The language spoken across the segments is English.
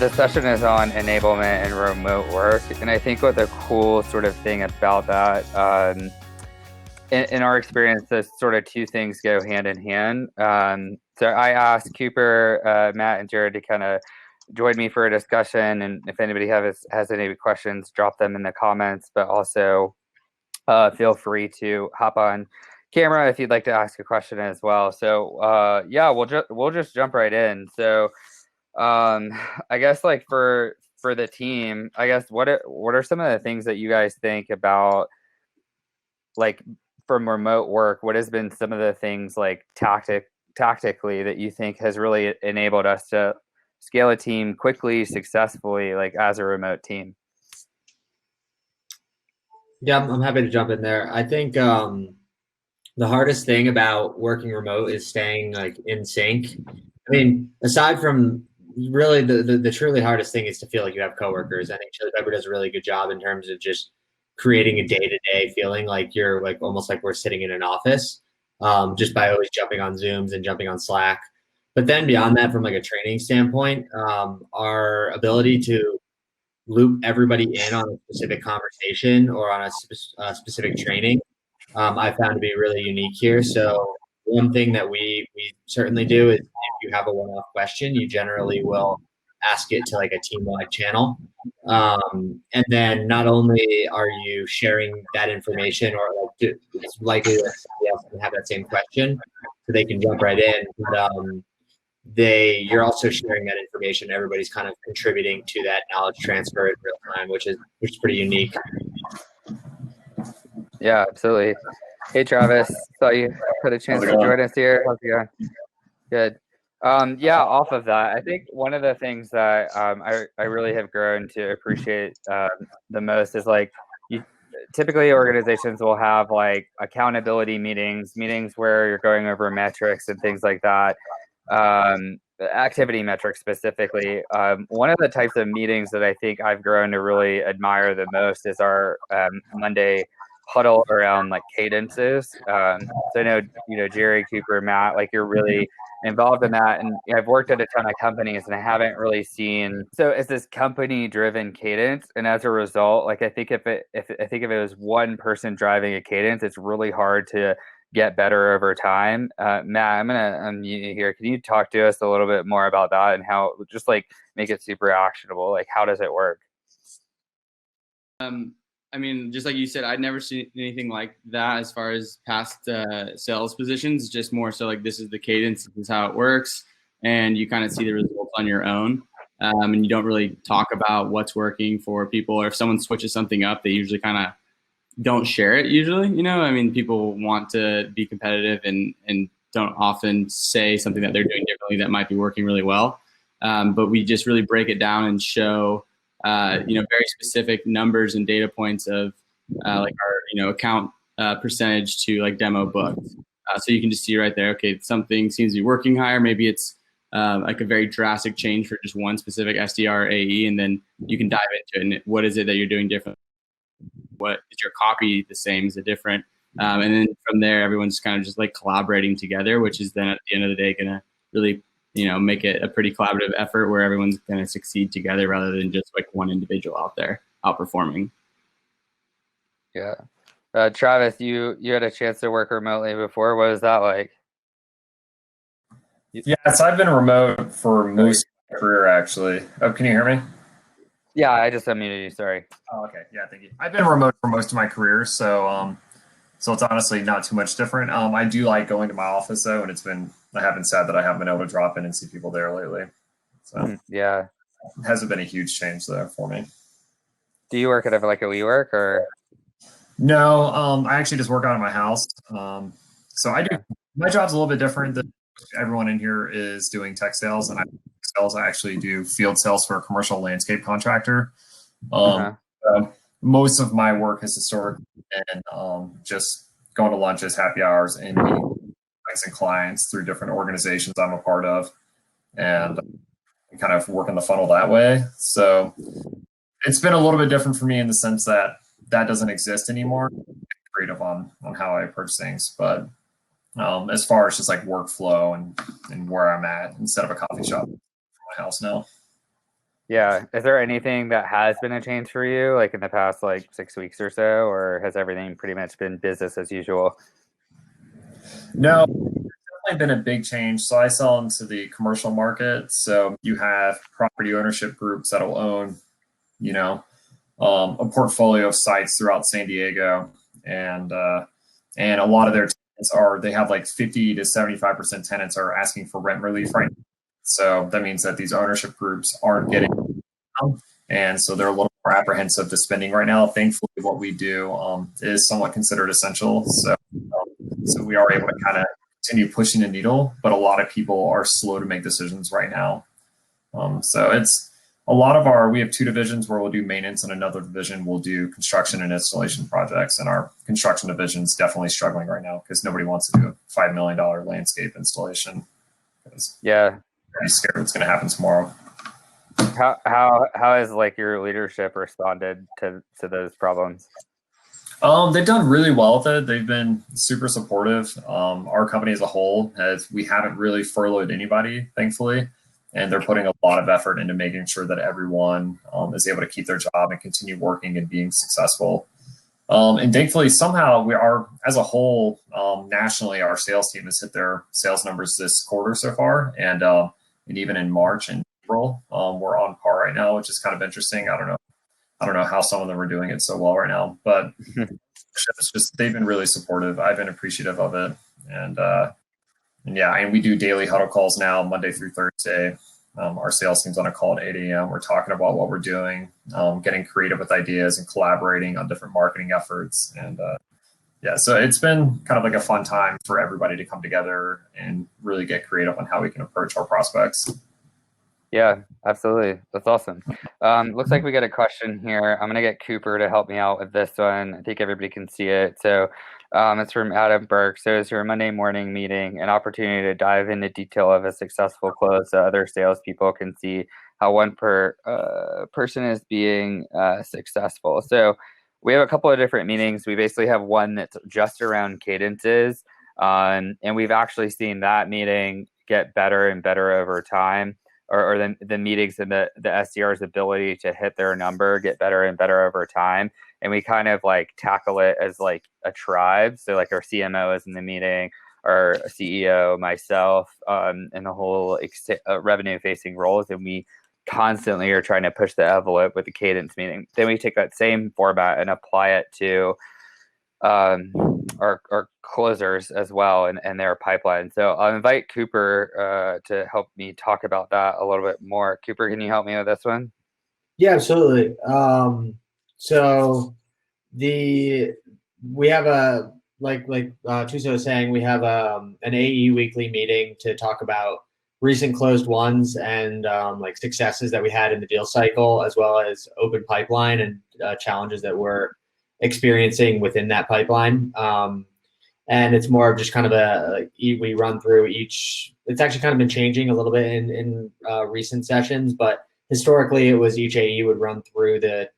the session is on enablement and remote work, and I think what the cool sort of thing about that, in our experience, those sort of two things go hand in hand. So I asked Cooper, Matt, and Jared to kind of join me for a discussion, and if anybody has any questions, drop them in the comments. But also, feel free to hop on camera if you'd like to ask a question as well. So yeah, we'll just jump right in. So I guess like for the team, I guess what are some of the things that you guys think about, like, from remote work? What has been some of the things like tactically that you think has really enabled us to scale a team quickly, successfully, like as a remote team? Yeah, I'm happy to jump in there. I think the hardest thing about working remote is staying like in sync. I mean, aside from really the truly hardest thing is to feel like you have coworkers. I think Chili Pepper does a really good job in terms of just creating a day-to-day feeling like you're like almost like we're sitting in an office, just by always jumping on Zooms and jumping on Slack. But then beyond that, from like a training standpoint, our ability to loop everybody in on a specific conversation or on a specific training, I found to be really unique here. So one thing that we certainly do is if you have a one-off question, you generally will ask it to like a team-wide channel. And then not only are you sharing that information, or like it's likely that somebody else can have that same question, so they can jump right in. But you're also sharing that information. Everybody's kind of contributing to that knowledge transfer in real time, which is pretty unique. Yeah, absolutely. Hey, Travis, saw you had a chance to join us here. How's it going? Good. Yeah, off of that, I think one of the things that I really have grown to appreciate the most is like, typically organizations will have like accountability meetings where you're going over metrics and things like that. Activity metrics specifically. One of the types of meetings that I think I've grown to really admire the most is our Monday huddle around like cadences. So I know, Jerry, Cooper, Matt, like you're really involved in that, and I've worked at a ton of companies and I haven't really seen, so it's this company driven cadence, and as a result, like I think if it was one person driving a cadence, it's really hard to get better over time. Matt, I'm gonna unmute you here. Can you talk to us a little bit more about that and how just like make it super actionable? Like, how does it work? I mean, just like you said, I'd never seen anything like that as far as past sales positions. Just more so like, this is the cadence, this is how it works, and you kind of see the results on your own. And you don't really talk about what's working for people, or if someone switches something up, they usually kind of don't share it usually. I mean, people want to be competitive and don't often say something that they're doing differently that might be working really well. But we just really break it down and show very specific numbers and data points of like our account percentage to like demo booked. So you can just see right there, okay, something seems to be working higher. Maybe it's like a very drastic change for just one specific SDR or AE, and then you can dive into it. And what is it that you're doing different? What is your copy the same? Is it different? And then from there, everyone's kind of just like collaborating together, which is then at the end of the day going to really make it a pretty collaborative effort where everyone's going to succeed together rather than just like one individual out there outperforming. Yeah. Travis, you had a chance to work remotely before. What was that like? Yeah, so I've been remote for most of my career, actually. Oh, can you hear me? Yeah, I just unmuted you. Sorry. Oh, okay. Yeah, thank you. I've been remote for most of my career, so it's honestly not too much different. I do like going to my office though, and I haven't said that I haven't been able to drop in and see people there lately. So yeah, it hasn't been a huge change there for me. Do you work at like a WeWork or? No, I actually just work out of my house. So I do. My job's a little bit different than everyone in here is doing tech sales, and I actually do field sales for a commercial landscape contractor. So most of my work has historically been just going to lunches, happy hours, and meeting clients through different organizations I'm a part of, and kind of working the funnel that way. So it's been a little bit different for me in the sense that doesn't exist anymore. I'm creative on how I approach things, but as far as just like workflow and where I'm at, instead of a coffee shop, my house now. Yeah. Is there anything that has been a change for you, like in the past, like 6 weeks or so, or has everything pretty much been business as usual? No, definitely been a big change. So I sell into the commercial market. So you have property ownership groups that'll own, you know, a portfolio of sites throughout San Diego, and a lot of their tenants they have like 50 to 75% tenants are asking for rent relief right now. So that means that these ownership groups aren't getting, and so they're a little more apprehensive to spending right now. Thankfully, what we do is somewhat considered essential. So we are able to kind of continue pushing the needle, but a lot of people are slow to make decisions right now. So it's a lot of we have two divisions where we'll do maintenance, and another division will do construction and installation projects. And our construction division is definitely struggling right now because nobody wants to do a $5 million landscape installation because Yeah. they're pretty scared what's going to happen tomorrow. How has like your leadership responded to those problems? They've done really well with it. They've been super supportive. Our company as a whole we haven't really furloughed anybody, thankfully, and they're putting a lot of effort into making sure that everyone is able to keep their job and continue working and being successful. And thankfully, somehow we are, as a whole, nationally, our sales team has hit their sales numbers this quarter so far, and even in March and April, we're on par right now, which is kind of interesting. I don't know how some of them are doing it so well right now, but it's just they've been really supportive. I've been appreciative of it, and yeah, and we do daily huddle calls now, Monday through Thursday. Our sales team's on a call at 8 a.m. We're talking about what we're doing, getting creative with ideas and collaborating on different marketing efforts. And yeah, so it's been kind of like a fun time for everybody to come together and really get creative on how we can approach our prospects. Yeah, absolutely. That's awesome. Looks like we got a question here. I'm going to get Cooper to help me out with this one. I think everybody can see it. So it's from Adam Burke. So is your Monday morning meeting an opportunity to dive into detail of a successful close so other salespeople can see how one person is being successful? So we have a couple of different meetings. We basically have one that's just around cadences. And we've actually seen that meeting get better and better over time. Or the meetings and the SDR's ability to hit their number get better and better over time. And we kind of like tackle it as like a tribe. So like our CMO is in the meeting, our CEO, myself, and the whole revenue facing roles. And we constantly are trying to push the envelope with the cadence meeting. Then we take that same format and apply it to our closers as well and their pipeline. So I'll invite Cooper to help me talk about that a little bit more. Cooper, can you help me with this one? Yeah, absolutely. So we have a like Tuso was saying, we have an AE weekly meeting to talk about recent closed ones and like successes that we had in the deal cycle, as well as open pipeline and challenges that we're experiencing within that pipeline. And it's more of just kind of we run through each. It's actually kind of been changing a little bit in recent sessions, but historically it was each AE would run through the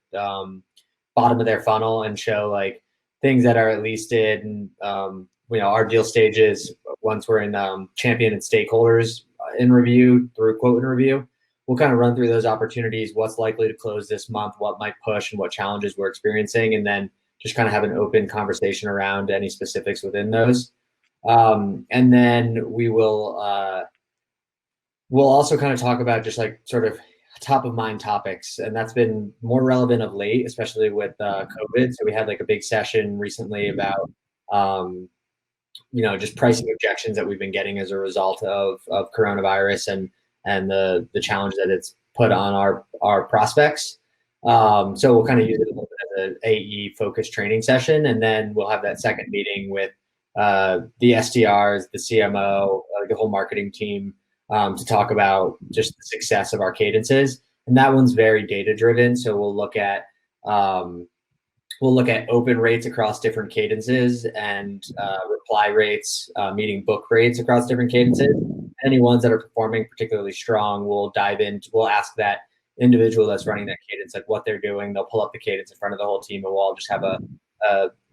bottom of their funnel and show like things that are at least in our deal stages. Once we're in champion and stakeholders in review through quote and review, we'll kind of run through those opportunities, what's likely to close this month, what might push, and what challenges we're experiencing, and then just kind of have an open conversation around any specifics within those. And then we'll also kind of talk about just like sort of top of mind topics, and that's been more relevant of late, especially with COVID. So we had like a big session recently about just pricing objections that we've been getting as a result of coronavirus and the challenge that it's put on our prospects. So we'll kind of use it a little bit as an AE focused training session, and then we'll have that second meeting with the SDRs, the CMO, the whole marketing team to talk about just the success of our cadences. And that one's very data driven. So we'll look at open rates across different cadences and reply rates, meeting book rates across different cadences. Any ones that are performing particularly strong, we'll ask that individual that's running that cadence, like what they're doing. They'll pull up the cadence in front of the whole team, and we'll all just have a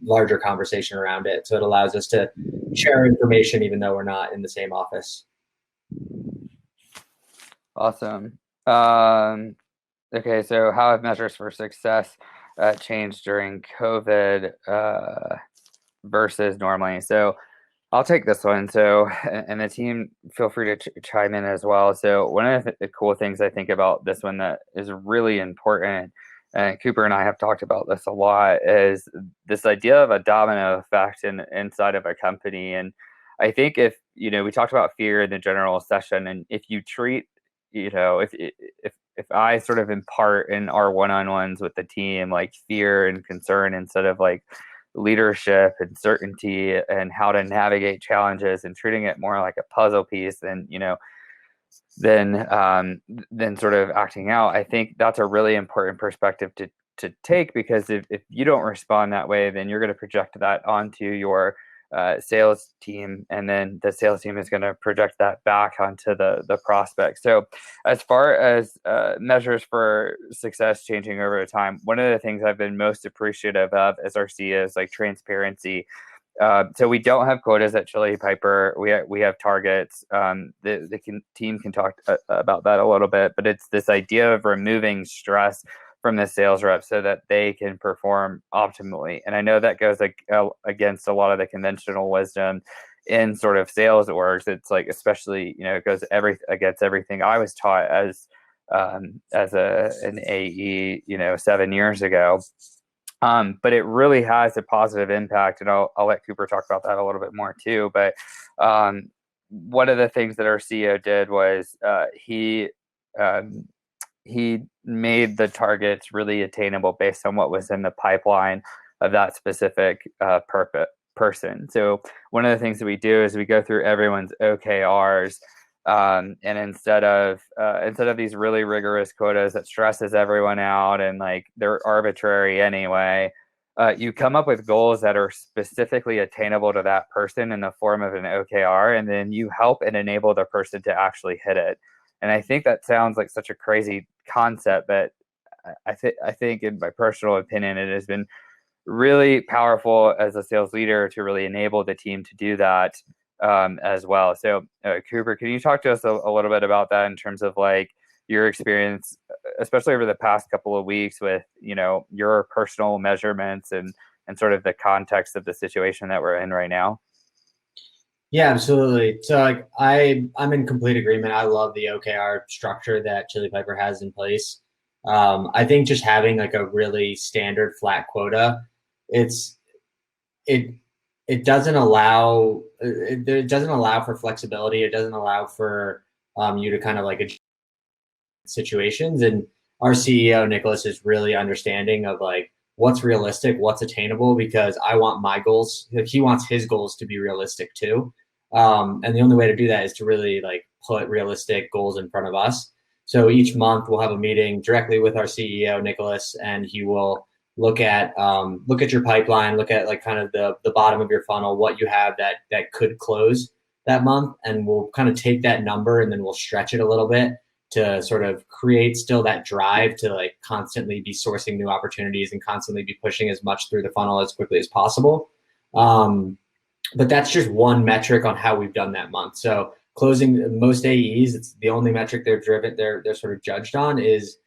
larger conversation around it. So it allows us to share information even though we're not in the same office. Awesome. Okay, so how have measures for success changed during COVID versus normally? So I'll take this one. So, and the team, feel free to chime in as well. So, one of the cool things I think about this one that is really important, and Cooper and I have talked about this a lot, is this idea of a domino effect inside of a company. And I think if, we talked about fear in the general session, and if you treat, if I sort of impart in our one-on-ones with the team like fear and concern instead of like leadership and certainty and how to navigate challenges and treating it more like a puzzle piece than sort of acting out. I think that's a really important perspective to take, because if you don't respond that way, then you're going to project that onto your sales team, and then the sales team is going to project that back onto the prospect. So as far as measures for success changing over time, one of the things I've been most appreciative of as our CEO is like transparency. So we don't have quotas at Chili Piper. We have targets. The team can talk about that a little bit, but it's this idea of removing stress from the sales rep so that they can perform optimally. And I know that goes against a lot of the conventional wisdom in sort of sales orgs. It's like, especially, it goes against everything I was taught as an AE, 7 years ago. But it really has a positive impact, and I'll let Cooper talk about that a little bit more too. But one of the things that our CEO did was he made the targets really attainable based on what was in the pipeline of that specific person. So one of the things that we do is we go through everyone's OKRs. And instead of these really rigorous quotas that stresses everyone out and like they're arbitrary anyway, you come up with goals that are specifically attainable to that person in the form of an OKR, and then you help and enable the person to actually hit it. And I think that sounds like such a crazy concept, but I think in my personal opinion, it has been really powerful as a sales leader to really enable the team to do that as well. So Cooper, can you talk to us a little bit about that in terms of like your experience, especially over the past couple of weeks with, your personal measurements and sort of the context of the situation that we're in right now? Yeah, absolutely. So like I'm in complete agreement. I love the OKR structure that Chili Piper has in place. I think just having like a really standard flat quota, it doesn't allow for flexibility. It doesn't allow for you to kind of like adjust situations. And our CEO Nicholas is really understanding of like what's realistic, what's attainable, because I want my goals. He wants his goals to be realistic too. And the only way to do that is to really like put realistic goals in front of us. So each month we'll have a meeting directly with our CEO Nicholas, and he will look at your pipeline, look at like kind of the bottom of your funnel, what you have that could close that month, and we'll kind of take that number and then we'll stretch it a little bit to sort of create still that drive to like constantly be sourcing new opportunities and constantly be pushing as much through the funnel as quickly as possible. But that's just one metric on how we've done that month. So closing most AEs, it's the only metric they're sort of judged on is,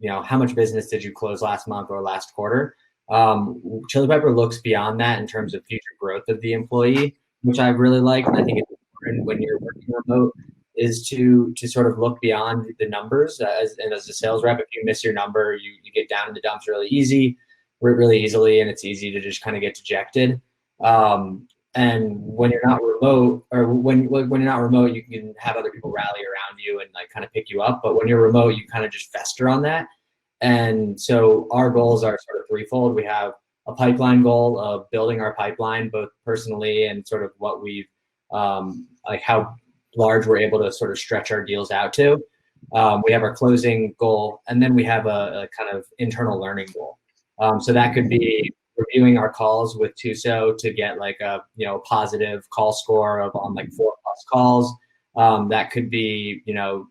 how much business did you close last month or last quarter? Chili Piper looks beyond that in terms of future growth of the employee, which I really like. And I think it's important when you're working remote is to sort of look beyond the numbers. As a sales rep, if you miss your number, you get down in the dumps really easily, and it's easy to just kind of get dejected. And when you're not remote, or when you're not remote, you can have other people rally around you and like kind of pick you up. But when you're remote, you kind of just fester on that. And so our goals are sort of threefold. We have a pipeline goal of building our pipeline, both personally and sort of what we've, like how large we're able to sort of stretch our deals out to. We have our closing goal, and then we have a kind of internal learning goal. So that could be reviewing our calls with Tuso to get like a positive call score of on like 4+ calls. That could be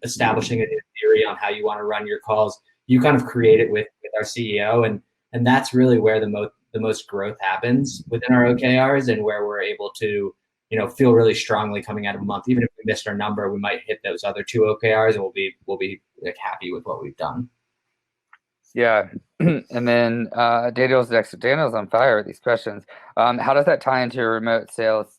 establishing a new theory on how you want to run your calls. You kind of create it with our CEO, and that's really where the most growth happens within our OKRs, and where we're able to feel really strongly coming out of a month. Even if we missed our number, we might hit those other 2 OKRs, and we'll be like happy with what we've done. Yeah. And then Daniel's next. Daniel's on fire with these questions. How does that tie into remote sales?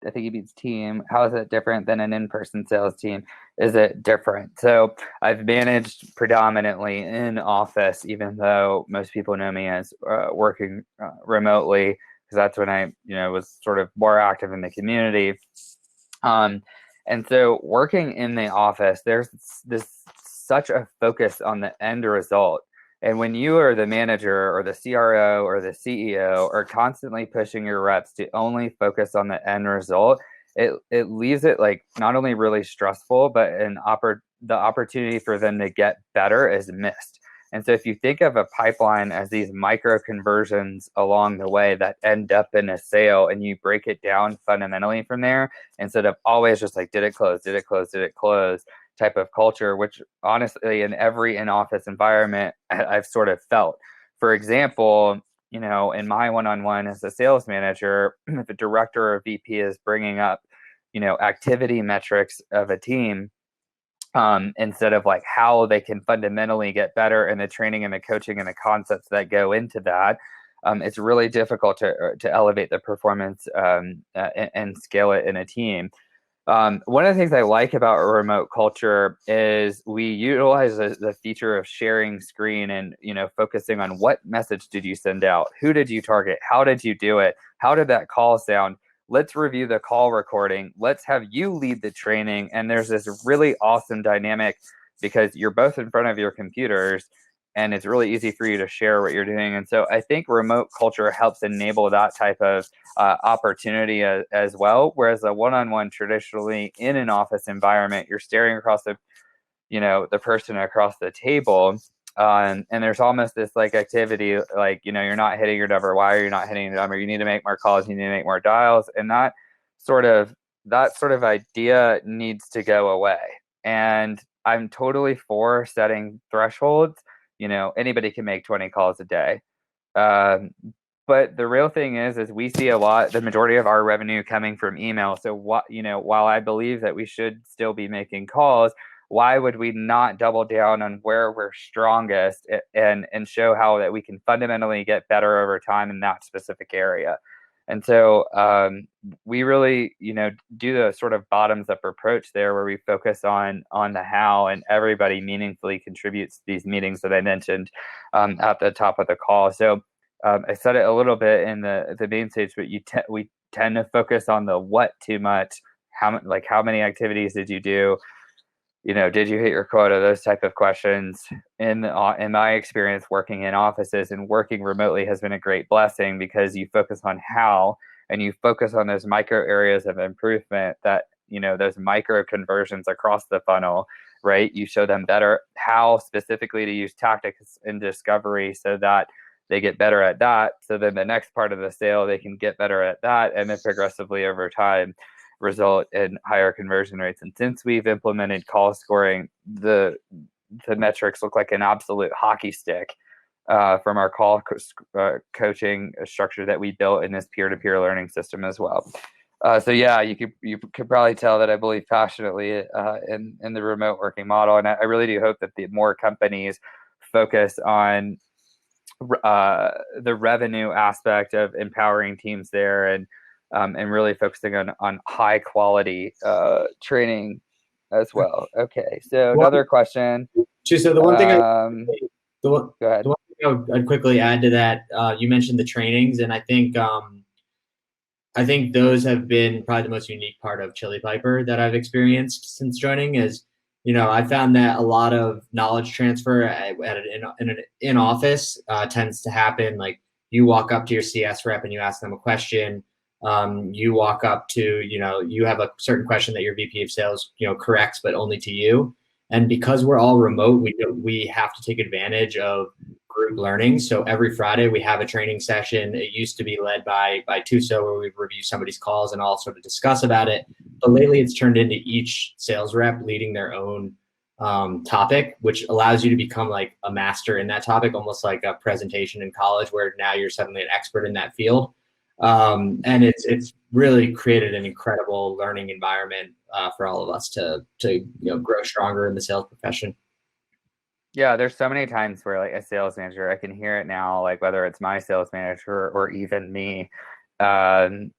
I think he means team. How is it different than an in-person sales team? Is it different? So I've managed predominantly in office, even though most people know me as working remotely, because that's when I, was sort of more active in the community. And so working in the office, there's this such a focus on the end result. And when you are the manager or the CRO or the CEO are constantly pushing your reps to only focus on the end result, it leaves it like not only really stressful, but the opportunity for them to get better is missed. And so if you think of a pipeline as these micro conversions along the way that end up in a sale, and you break it down fundamentally from there, instead of always just like, did it close, did it close, did it close type of culture, which honestly in every in-office environment I've sort of felt. For example, in my one-on-one as a sales manager, if a director or VP is bringing up, activity metrics of a team, instead of like how they can fundamentally get better and the training and the coaching and the concepts that go into that, it's really difficult to elevate the performance and scale it in a team. One of the things I like about a remote culture is we utilize the feature of sharing screen and, focusing on what message did you send out? Who did you target? How did you do it? How did that call sound? Let's review the call recording. Let's have you lead the training. And there's this really awesome dynamic because you're both in front of your computers and it's really easy for you to share what you're doing. And so I think remote culture helps enable that type of opportunity as well. Whereas a one-on-one traditionally in an office environment, you're staring across the person across the table. And there's almost this like activity, like, you're not hitting your number. Why are you not hitting your number? You need to make more calls. You need to make more dials. And that sort of idea needs to go away. And I'm totally for setting thresholds. Anybody can make 20 calls a day. But the real thing is we see the majority of our revenue coming from email. So while I believe that we should still be making calls, why would we not double down on where we're strongest and show how that we can fundamentally get better over time in that specific area? And so we really, do the sort of bottoms up approach there where we focus on the how, and everybody meaningfully contributes to these meetings that I mentioned at the top of the call. So I said it a little bit in the main stage, but we tend to focus on the what too much. How many activities did you do? Did you hit your quota? Those type of questions. In my experience, working in offices and working remotely has been a great blessing because you focus on how, and you focus on those micro areas of improvement that, those micro conversions across the funnel, right? You show them better how specifically to use tactics in discovery so that they get better at that. So then the next part of the sale, they can get better at that. And then progressively over time, result in higher conversion rates. And since we've implemented call scoring, the metrics look like an absolute hockey stick from our call coaching structure that we built in this peer-to-peer learning system as well. So yeah, you could probably tell that I believe passionately in the remote working model, and I really do hope that the more companies focus on the revenue aspect of empowering teams there and really focusing on high quality training as well. Okay, so another question. So the one thing go ahead. The one thing I'd quickly add to that, you mentioned the trainings, and I think those have been probably the most unique part of Chili Piper that I've experienced since joining. Is I found that a lot of knowledge transfer in office tends to happen. Like you walk up to your CS rep and you ask them a question. You walk up to, you have a certain question that your VP of sales, corrects, but only to you. And because we're all remote, we have to take advantage of group learning. So every Friday we have a training session. It used to be led by Tuso, where we review somebody's calls and all sort of discuss about it. But lately it's turned into each sales rep leading their own topic, which allows you to become like a master in that topic, almost like a presentation in college where now you're suddenly an expert in that field. And it's really created an incredible learning environment for all of us to grow stronger in the sales profession. Yeah, there's so many times where like a sales manager, I can hear it now, like whether it's my sales manager or even me, um,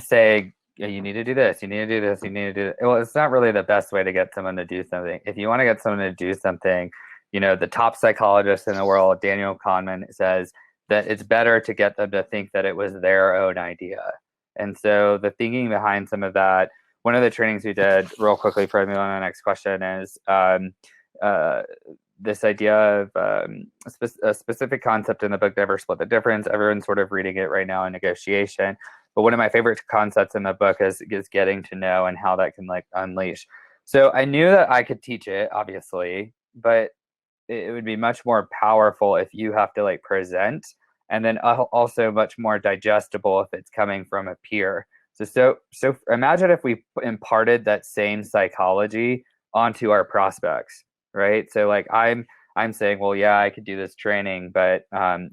say, "Yeah, you need to do this, you need to do this, you need to do this." Well, it's not really the best way to get someone to do something. If you want to get someone to do something, the top psychologist in the world, Daniel Kahneman, says that it's better to get them to think that it was their own idea. And so the thinking behind some of that, one of the trainings we did, real quickly for me on the next question, is uh, this idea of a specific concept in the book, Never Split the Difference. Everyone's sort of reading it right now in negotiation. But one of my favorite concepts in the book is getting to know and how that can like unleash. So I knew that I could teach it, obviously, but it would be much more powerful if you have to like present, and then also much more digestible if it's coming from a peer. So imagine if we imparted that same psychology onto our prospects, right? So like I'm saying, well, yeah, I could do this training, but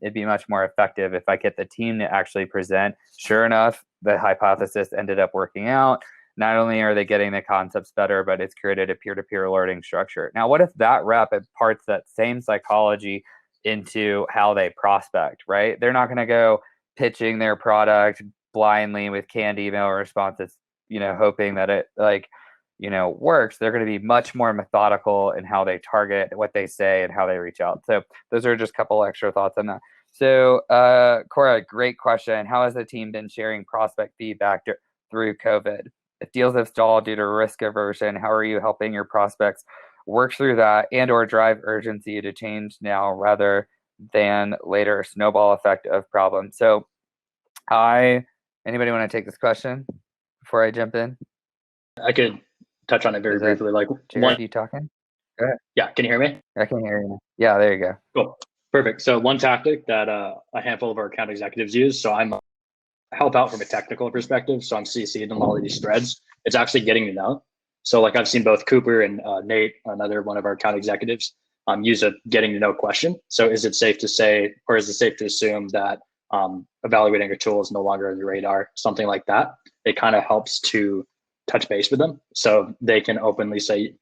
it'd be much more effective if I get the team to actually present. Sure enough, the hypothesis ended up working out. Not only are they getting the concepts better, but it's created a peer-to-peer learning structure. Now, what if that rep imparts that same psychology into how they prospect, right? They're not going to go pitching their product blindly with canned email responses, hoping that it works. They're going to be much more methodical in how they target, what they say, and how they reach out. So those are just a couple extra thoughts on that. So Cora, great question. How has the team been sharing prospect feedback through COVID? If deals have stalled due to risk aversion, how are you helping your prospects work through that and or drive urgency to change now rather than later? Snowball effect of problems. So anybody want to take this question before I jump in? I could touch on it very briefly. Like Jared, you talking? Go ahead. Yeah, can you hear me? I can hear you. Yeah, there you go. Cool. Perfect. So one tactic that a handful of our account executives use, so I'm help out from a technical perspective. So I'm CC'd in all of these threads. It's actually getting to know. So like I've seen both Cooper and Nate, another one of our account executives, use a getting to know question. So is it safe to say, or is it safe to assume that evaluating a tool is no longer on your radar, something like that? It kind of helps to touch base with them. So they can openly say,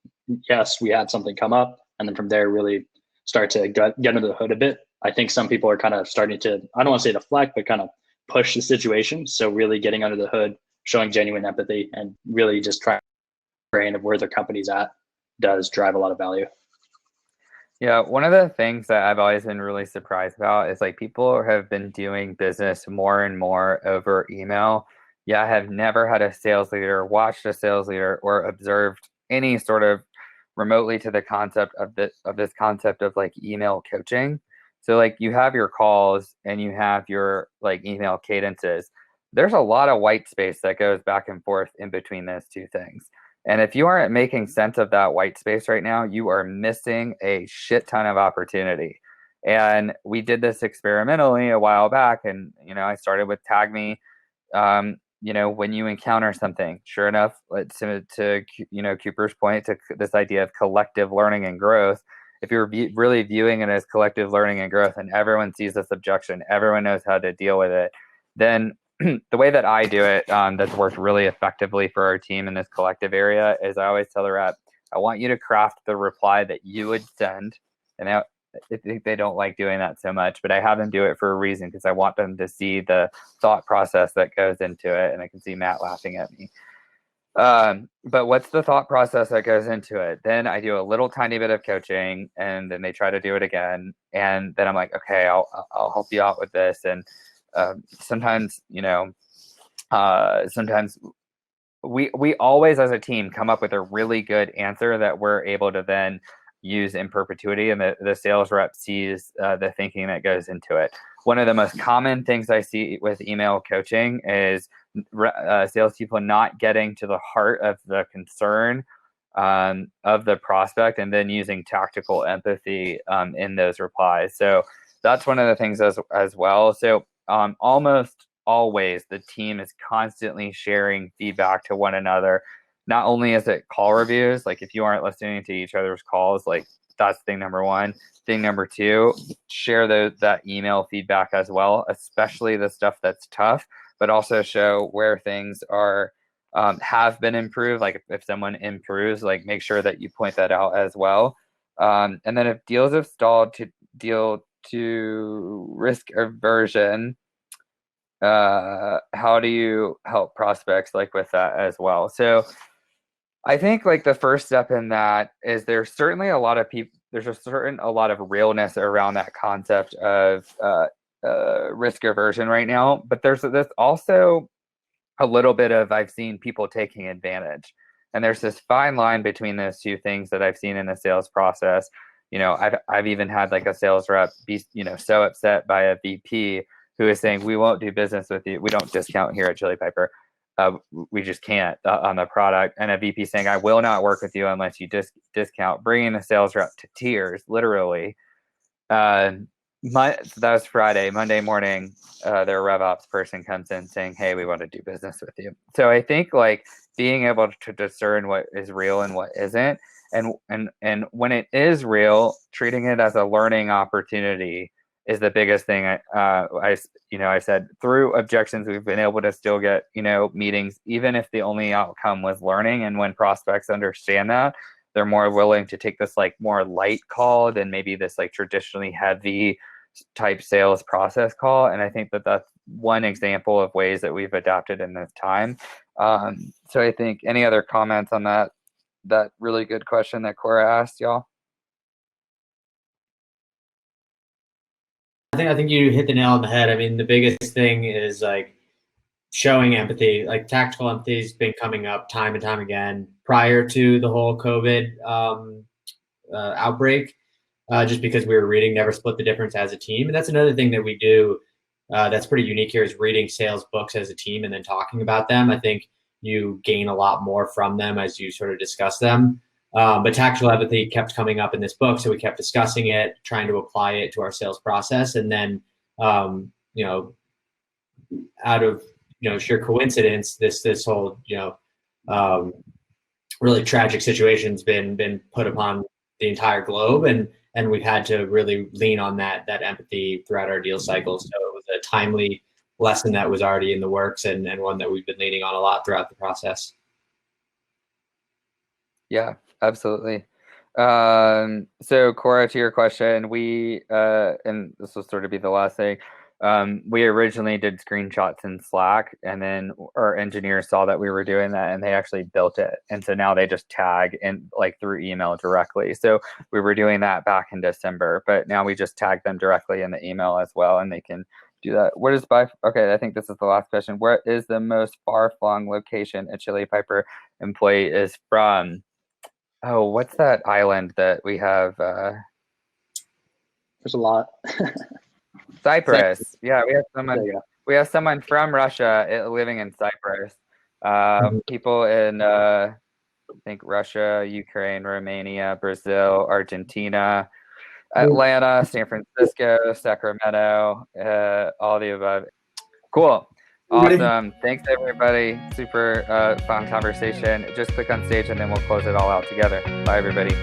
yes, we had something come up. And then from there, really start to get under the hood a bit. I think some people are kind of starting to, I don't want to say deflect, but kind of push the situation. So really getting under the hood, showing genuine empathy, and really just trying to brain of where their company's at does drive a lot of value. Yeah, one of the things that I've always been really surprised about is like people have been doing business more and more over email. Yeah, I have never had a sales leader, watched a sales leader, or observed any sort of remotely to the concept of this concept of like email coaching. So like you have your calls and you have your like email cadences. There's a lot of white space that goes back and forth in between those two things. And if you aren't making sense of that white space right now, you are missing a shit ton of opportunity. And we did this experimentally a while back, and I started with tag me. When you encounter something, sure enough, to Cooper's point, to this idea of collective learning and growth. If you're really viewing it as collective learning and growth, and everyone sees this objection, everyone knows how to deal with it, then the way that I do it, that's worked really effectively for our team in this collective area, is I always tell the rep, I want you to craft the reply that you would send. And I think they don't like doing that so much, but I have them do it for a reason, because I want them to see the thought process that goes into it. And I can see Matt laughing at me. But what's the thought process that goes into it? Then I do a little tiny bit of coaching, and then they try to do it again. And then I'm like, okay, I'll help you out with this. And sometimes we always as a team come up with a really good answer that we're able to then use in perpetuity, and the sales rep sees the thinking that goes into it. One of the most common things I see with email coaching is salespeople not getting to the heart of the concern of the prospect, and then using tactical empathy in those replies. So that's one of the things as well. So almost always the team is constantly sharing feedback to one another. Not only is it call reviews, like if you aren't listening to each other's calls, like that's thing number one. Thing number two, share that email feedback as well, especially the stuff that's tough, but also show where things are have been improved. Like if someone improves, like make sure that you point that out as well. And then if deals have stalled to risk aversion, how do you help prospects like with that as well? So I think like the first step in that is there's certainly a lot of people, there's a lot of realness around that concept of risk aversion right now, but there's also a little bit of, I've seen people taking advantage, and there's this fine line between those two things that I've seen in the sales process. I've even had like a sales rep be so upset by a VP who is saying, we won't do business with you, we don't discount here at Chili Piper, we just can't on the product, and a VP saying, I will not work with you unless you discount, bringing the sales rep to tears, literally. That was Friday. Monday morning, their RevOps person comes in saying, hey, we want to do business with you. So I think like being able to discern what is real and what isn't, and when it is real, treating it as a learning opportunity is the biggest thing. I said through objections, we've been able to still get, meetings, even if the only outcome was learning. And when prospects understand that, they're more willing to take this like more light call than maybe this like traditionally heavy type sales process call. And I think that that's one example of ways that we've adapted in this time. So I think any other comments on that really good question that Cora asked y'all? I think you hit the nail on the head. I mean, the biggest thing is like showing empathy. Like tactical empathy has been coming up time and time again prior to the whole COVID outbreak, just because we were reading Never Split the Difference as a team. And that's another thing that we do that's pretty unique here, is reading sales books as a team and then talking about them. I think you gain a lot more from them as you sort of discuss them. But tactical empathy kept coming up in this book, so we kept discussing it, trying to apply it to our sales process. And then, out of sheer coincidence, this whole really tragic situation's been put upon the entire globe, and we've had to really lean on that empathy throughout our deal cycle. So it was a timely lesson that was already in the works, and one that we've been leaning on a lot throughout the process. Yeah, absolutely. So Cora, to your question, we and this will sort of be the last thing. We originally did screenshots in Slack, and then our engineers saw that we were doing that, and they actually built it. And so now they just tag in like through email directly. So we were doing that back in December, but now we just tag them directly in the email as well, and they can do that. Okay, I think this is the last question. Where is the most far-flung location a Chili Piper employee is from? Oh, what's that island that we have? There's a lot. Cyprus. Yeah, we have someone from Russia living in Cyprus. People in I think Russia, Ukraine, Romania, Brazil, Argentina, Atlanta, San Francisco, Sacramento, all the above. Cool. Awesome. Thanks, everybody. Super fun conversation. Just click on stage and then we'll close it all out together. Bye, everybody.